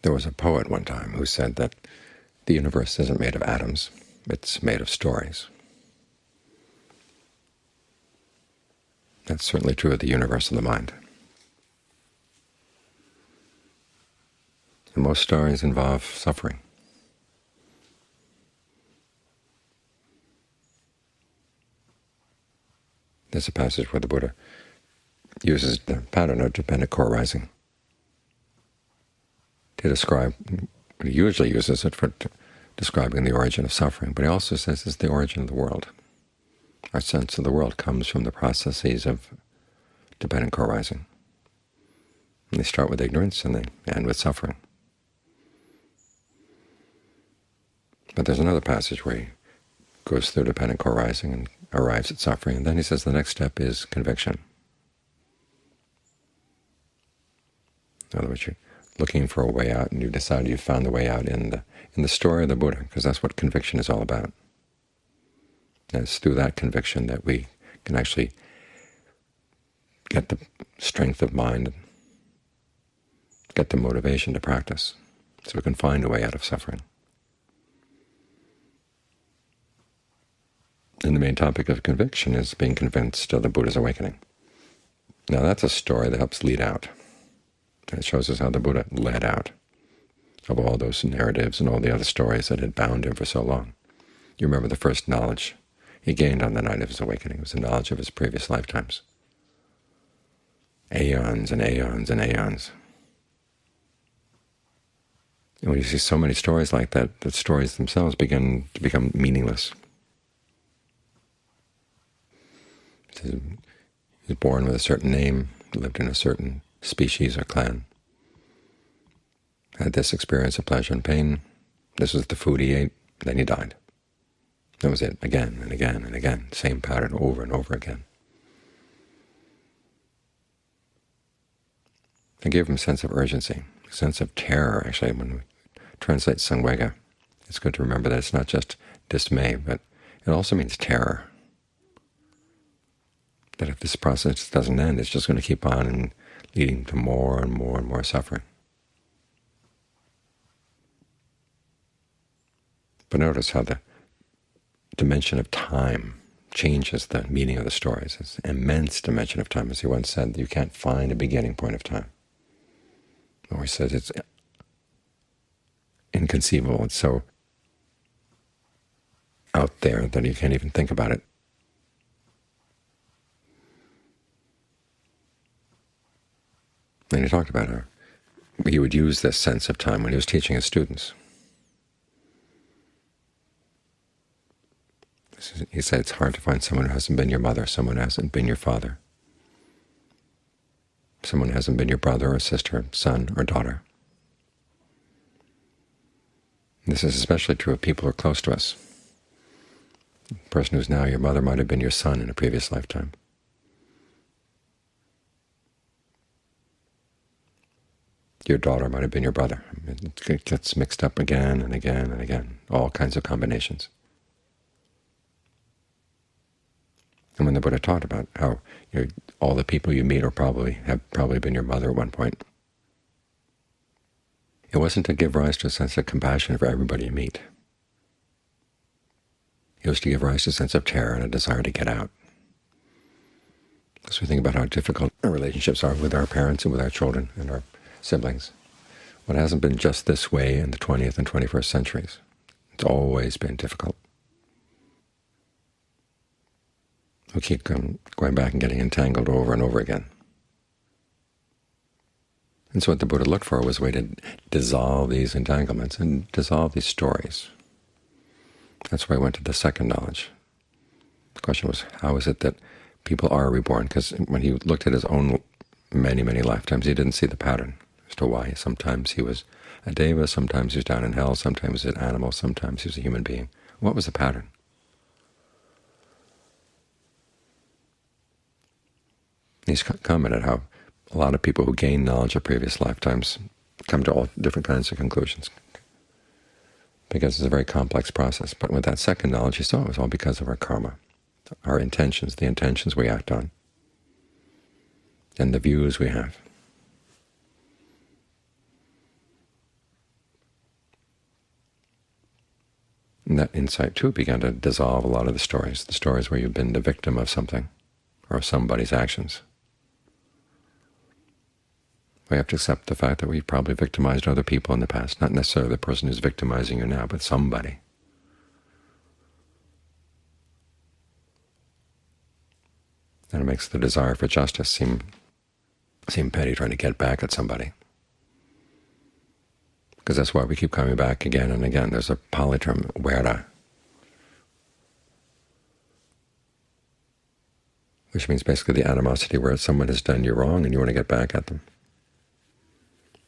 There was a poet one time who said that the universe isn't made of atoms, it's made of stories. That's certainly true of the universe of the mind. And most stories involve suffering. There's a passage where the Buddha uses the pattern of dependent co-arising to describe, he usually uses it for describing the origin of suffering, but he also says it's the origin of the world. Our sense of the world comes from the processes of dependent co-arising. And they start with ignorance and they end with suffering. But there's another passage where he goes through dependent co-arising and arrives at suffering, and then he says the next step is conviction. In other words, you're looking for a way out, and you decide you've found the way out in the story of the Buddha, because that's what conviction is all about. And it's through that conviction that we can actually get the strength of mind, get the motivation to practice, so we can find a way out of suffering. And the main topic of conviction is being convinced of the Buddha's awakening. Now that's a story that helps lead out. It shows us how the Buddha led out of all those narratives and all the other stories that had bound him for so long. You remember the first knowledge he gained on the night of his awakening was the knowledge of his previous lifetimes. Aeons and aeons and aeons. And when you see so many stories like that, the stories themselves begin to become meaningless. He was born with a certain name, lived in a certain species or clan, had this experience of pleasure and pain, this was the food he ate, then he died. That was it, again and again and again, same pattern over and over again. It gave him a sense of urgency, a sense of terror, actually. When we translate Sangwega, it's good to remember that it's not just dismay, but it also means terror. That if this process doesn't end, it's just going to keep on and leading to more and more and more suffering. But notice how the dimension of time changes the meaning of the stories. It's an immense dimension of time. As he once said, you can't find a beginning point of time. Or he says it's inconceivable. It's so out there that you can't even think about it. And he talked about how he would use this sense of time when he was teaching his students. He said it's hard to find someone who hasn't been your mother, someone who hasn't been your father, someone who hasn't been your brother or sister, son or daughter. This is especially true of people who are close to us. The person who's now your mother might have been your son in a previous lifetime. Your daughter might have been your brother. It gets mixed up again and again and again, all kinds of combinations. And when the Buddha taught about how all the people you meet have probably been your mother at one point, it wasn't to give rise to a sense of compassion for everybody you meet. It was to give rise to a sense of terror and a desire to get out. Because we think about how difficult our relationships are with our parents and with our children and our siblings. Well, it hasn't been just this way in the 20th and 21st centuries. It's always been difficult. We keep going back and getting entangled over and over again. And so what the Buddha looked for was a way to dissolve these entanglements and dissolve these stories. That's why he went to the second knowledge. The question was, how is it that people are reborn? Because when he looked at his own many, many lifetimes, he didn't see the pattern as to why. Sometimes he was a deva, sometimes he was down in hell, sometimes he was an animal, sometimes he was a human being. What was the pattern? He's commented how a lot of people who gain knowledge of previous lifetimes come to all different kinds of conclusions, because it's a very complex process. But with that second knowledge, he saw it was all because of our karma, our intentions, the intentions we act on, and the views we have. that insight, too, began to dissolve a lot of the stories where you've been the victim of something or somebody's actions. We have to accept the fact that we've probably victimized other people in the past, not necessarily the person who's victimizing you now, but somebody. And it makes the desire for justice seem petty, trying to get back at somebody. Because that's why we keep coming back again and again. There's a Pali term, vera, which means basically the animosity where someone has done you wrong and you want to get back at them.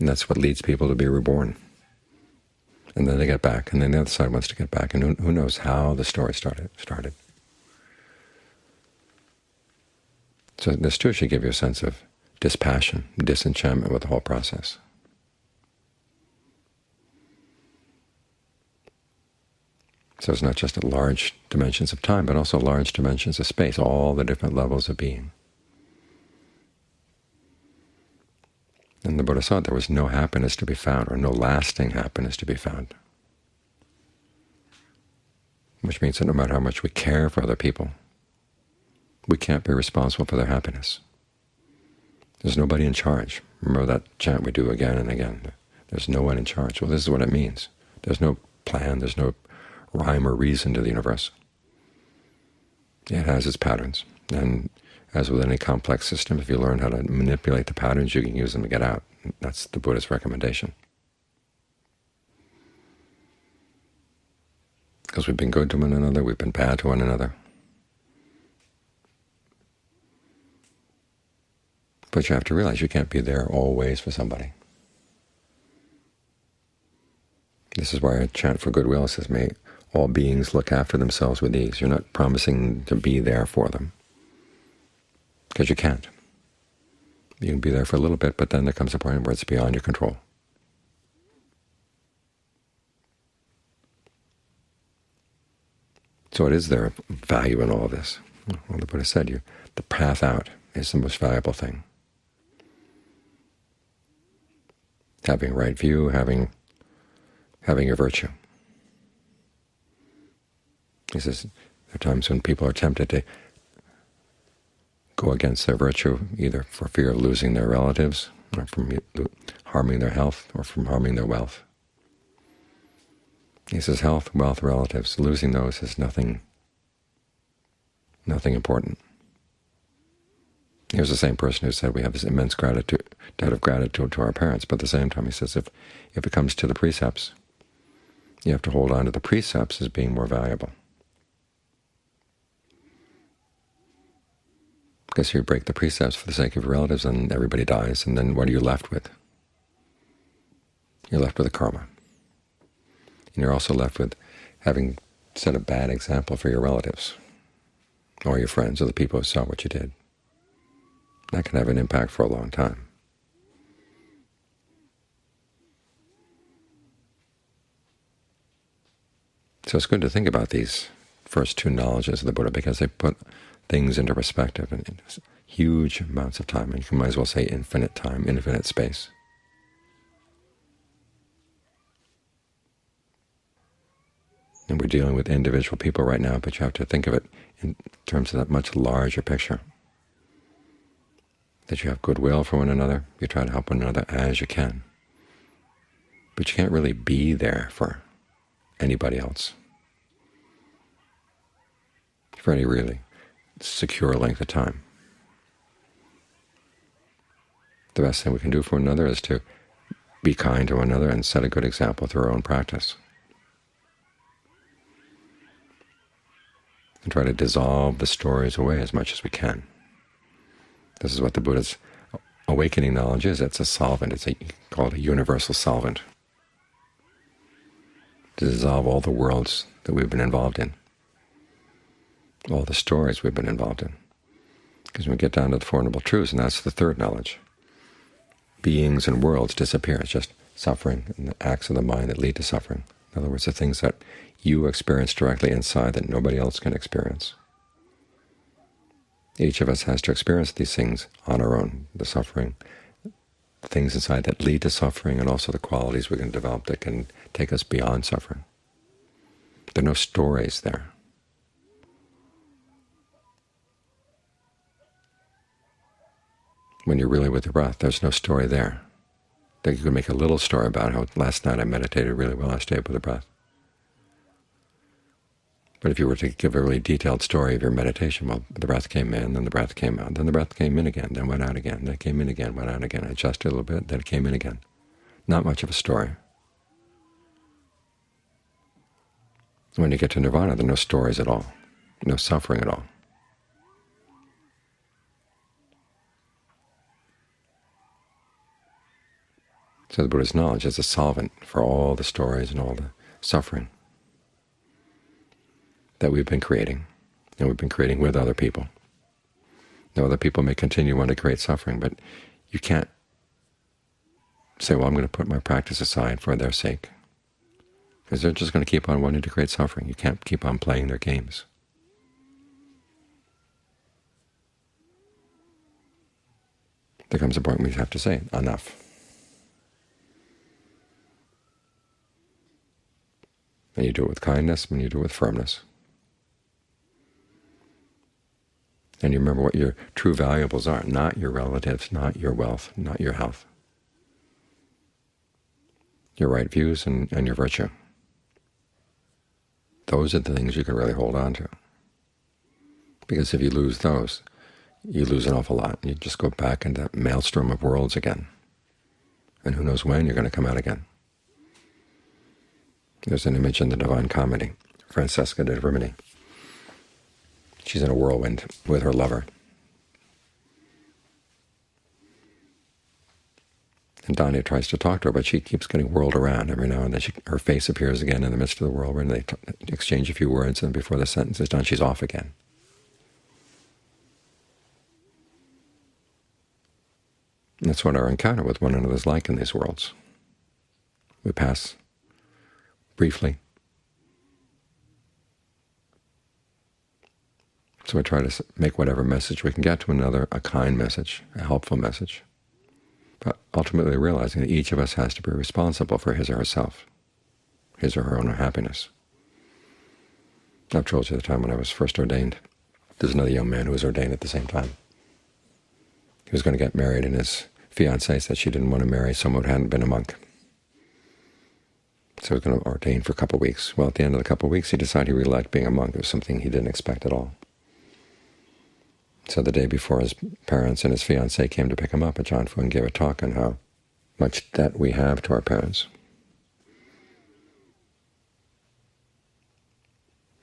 And that's what leads people to be reborn. And then they get back, and then the other side wants to get back, and who knows how the story started. So this too should give you a sense of dispassion, disenchantment with the whole process. So it's not just at large dimensions of time, but also large dimensions of space, all the different levels of being. And the Buddha saw there was no happiness to be found, or no lasting happiness to be found. Which means that no matter how much we care for other people, we can't be responsible for their happiness. There's nobody in charge. Remember that chant we do again and again. There's no one in charge. Well, this is what it means. There's no plan, there's no rhyme or reason to the universe. It has its patterns. And as with any complex system, if you learn how to manipulate the patterns, you can use them to get out. That's the Buddha's recommendation. Because we've been good to one another, we've been bad to one another. But you have to realize you can't be there always for somebody. This is why I chant for goodwill. It says, may all beings look after themselves with ease. You're not promising to be there for them, because you can't. You can be there for a little bit, but then there comes a point where it's beyond your control. So what is there value in all of this? Well, the Buddha said, the path out is the most valuable thing. Having a right view, having your virtue. He says there are times when people are tempted to go against their virtue, either for fear of losing their relatives, or from harming their health, or from harming their wealth. He says health, wealth, relatives, losing those is nothing important. Here's the same person who said we have this immense debt of gratitude to our parents, but at the same time he says if it comes to the precepts, you have to hold on to the precepts as being more valuable. Because if you break the precepts for the sake of your relatives, then everybody dies, and then what are you left with? You're left with a karma. And you're also left with having set a bad example for your relatives, or your friends, or the people who saw what you did. That can have an impact for a long time. So it's good to think about these first two knowledges of the Buddha, because they put things into perspective in huge amounts of time, and you might as well say infinite time, infinite space. And we're dealing with individual people right now, but you have to think of it in terms of that much larger picture. That you have goodwill for one another, you try to help one another as you can. But you can't really be there for anybody else for any really secure length of time. The best thing we can do for one another is to be kind to one another and set a good example through our own practice. And try to dissolve the stories away as much as we can. This is what the Buddha's awakening knowledge is. It's a solvent. It's called a universal solvent. To dissolve all the worlds that we've been involved in, all the stories we've been involved in. Because when we get down to the Four Noble Truths, and that's the third knowledge, beings and worlds disappear. It's just suffering and the acts of the mind that lead to suffering. In other words, the things that you experience directly inside that nobody else can experience. Each of us has to experience these things on our own, the suffering, things inside that lead to suffering, and also the qualities we can develop that can take us beyond suffering. There are no stories there. When you're really with the breath, there's no story there. That you can make a little story about how last night I meditated really well, I stayed with the breath. But if you were to give a really detailed story of your meditation, well, the breath came in, then the breath came out, then the breath came in again, then went out again, then it came in again, went out again, adjusted a little bit, then it came in again. Not much of a story. When you get to nirvana, there are no stories at all, no suffering at all. So the Buddha's knowledge is a solvent for all the stories and all the suffering that we've been creating, and we've been creating with other people. Now, other people may continue wanting to create suffering, but you can't say, well, I'm going to put my practice aside for their sake, because they're just going to keep on wanting to create suffering. You can't keep on playing their games. There comes a point where you have to say, enough. And you do it with kindness, and you do it with firmness. And you remember what your true valuables are, not your relatives, not your wealth, not your health. Your right views and your virtue. Those are the things you can really hold on to. Because if you lose those, you lose an awful lot. You just go back into that maelstrom of worlds again. And who knows when you're going to come out again. There's an image in the Divine Comedy, Francesca de Rimini. She's in a whirlwind with her lover. And Danya tries to talk to her, but she keeps getting whirled around. Every now and then her face appears again in the midst of the whirlwind. They exchange a few words, and before the sentence is done, she's off again. And that's what our encounter with one another is like in these worlds. We pass briefly. So we try to make whatever message we can get to another a kind message, a helpful message, but ultimately realizing that each of us has to be responsible for his or herself, his or her own happiness. I've told you the time when I was first ordained. There's another young man who was ordained at the same time. He was going to get married, and his fiancée said she didn't want to marry someone who hadn't been a monk. So he was going to ordain for a couple of weeks. Well, at the end of the couple of weeks, he decided he really liked being a monk. It was something he didn't expect at all. So the day before, his parents and his fiancée came to pick him up at Janfu and gave a talk on how much debt we have to our parents.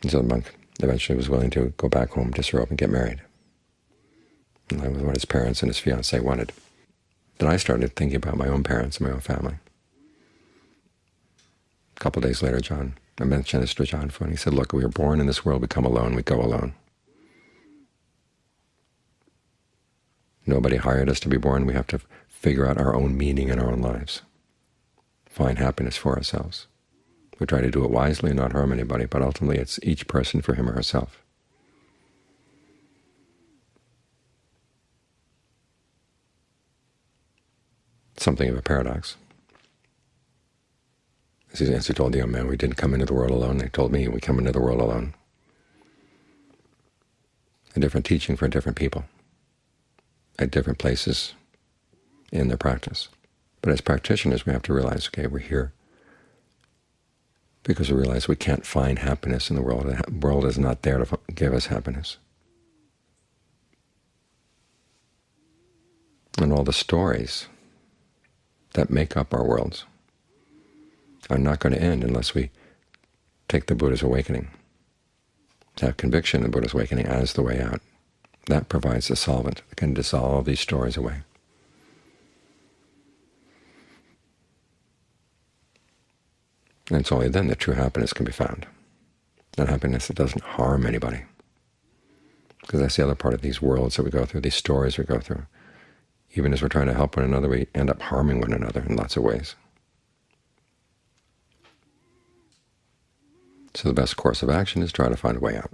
And so the monk eventually was willing to go back home, disrobe, and get married. And that was what his parents and his fiancée wanted. Then I started thinking about my own parents and my own family. A couple of days later, I mentioned this to Janfu, and he said, look, we were born in this world, we come alone, we go alone. Nobody hired us to be born. We have to figure out our own meaning in our own lives, find happiness for ourselves. We try to do it wisely and not harm anybody, but ultimately it's each person for him or herself. Something of a paradox. As he told the young man, we didn't come into the world alone. They told me we come into the world alone. A different teaching for different people at different places in their practice. But as practitioners, we have to realize, okay, we're here because we realize we can't find happiness in the world. The world is not there to give us happiness. And all the stories that make up our worlds are not going to end unless we take the Buddha's awakening, have conviction in the Buddha's awakening as the way out. That provides the solvent that can dissolve these stories away. And it's only then that true happiness can be found, that happiness that doesn't harm anybody. Because that's the other part of these worlds that we go through, these stories we go through. Even as we're trying to help one another, we end up harming one another in lots of ways. So the best course of action is try to find a way out.